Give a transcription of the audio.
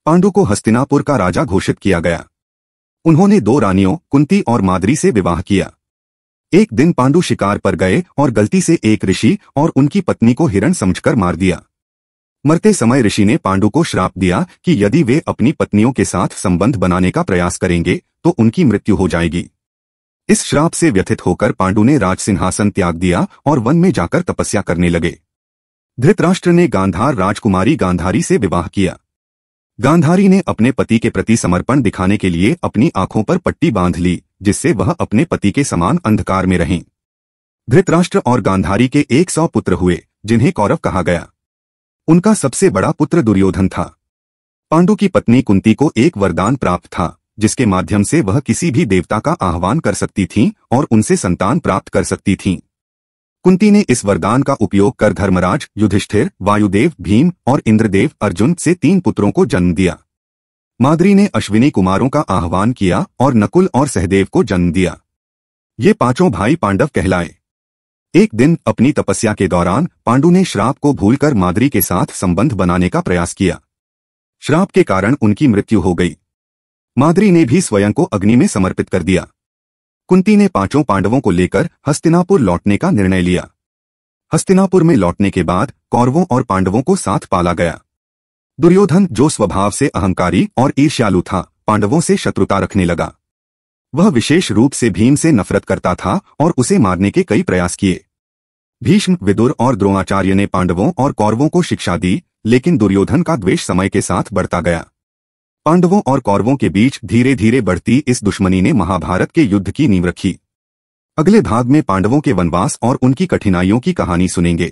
पांडु को हस्तिनापुर का राजा घोषित किया गया। उन्होंने 2 रानियों कुंती और माद्री से विवाह किया। एक दिन पांडु शिकार पर गए और गलती से एक ऋषि और उनकी पत्नी को हिरण समझकर मार दिया। मरते समय ऋषि ने पांडु को श्राप दिया कि यदि वे अपनी पत्नियों के साथ संबंध बनाने का प्रयास करेंगे तो उनकी मृत्यु हो जाएगी। इस श्राप से व्यथित होकर पांडु ने राजसिंहासन त्याग दिया और वन में जाकर तपस्या करने लगे। धृतराष्ट्र ने गांधार राजकुमारी गांधारी से विवाह किया। गांधारी ने अपने पति के प्रति समर्पण दिखाने के लिए अपनी आंखों पर पट्टी बांध ली, जिससे वह अपने पति के समान अंधकार में रहीं। धृतराष्ट्र और गांधारी के 100 पुत्र हुए, जिन्हें कौरव कहा गया। उनका सबसे बड़ा पुत्र दुर्योधन था। पांडु की पत्नी कुंती को एक वरदान प्राप्त था, जिसके माध्यम से वह किसी भी देवता का आह्वान कर सकती थीं और उनसे संतान प्राप्त कर सकती थीं। कुंती ने इस वरदान का उपयोग कर धर्मराज, युधिष्ठिर, वायुदेव, भीम और इंद्रदेव अर्जुन से 3 पुत्रों को जन्म दिया। माद्री ने अश्विनी कुमारों का आह्वान किया और नकुल और सहदेव को जन्म दिया। ये 5 भाई पांडव कहलाए। एक दिन अपनी तपस्या के दौरान पांडु ने श्राप को भूलकर माद्री के साथ संबंध बनाने का प्रयास किया। श्राप के कारण उनकी मृत्यु हो गई। माद्री ने भी स्वयं को अग्नि में समर्पित कर दिया। कुंती ने 5 पांडवों को लेकर हस्तिनापुर लौटने का निर्णय लिया। हस्तिनापुर में लौटने के बाद कौरवों और पांडवों को साथ पाला गया। दुर्योधन, जो स्वभाव से अहंकारी और ईर्ष्यालु था, पांडवों से शत्रुता रखने लगा। वह विशेष रूप से भीम से नफरत करता था और उसे मारने के कई प्रयास किए। भीष्म, विदुर और द्रोणाचार्य ने पांडवों और कौरवों को शिक्षा दी, लेकिन दुर्योधन का द्वेष समय के साथ बढ़ता गया। पांडवों और कौरवों के बीच धीरे धीरे बढ़ती इस दुश्मनी ने महाभारत के युद्ध की नींव रखी। अगले भाग में पांडवों के वनवास और उनकी कठिनाइयों की कहानी सुनेंगे।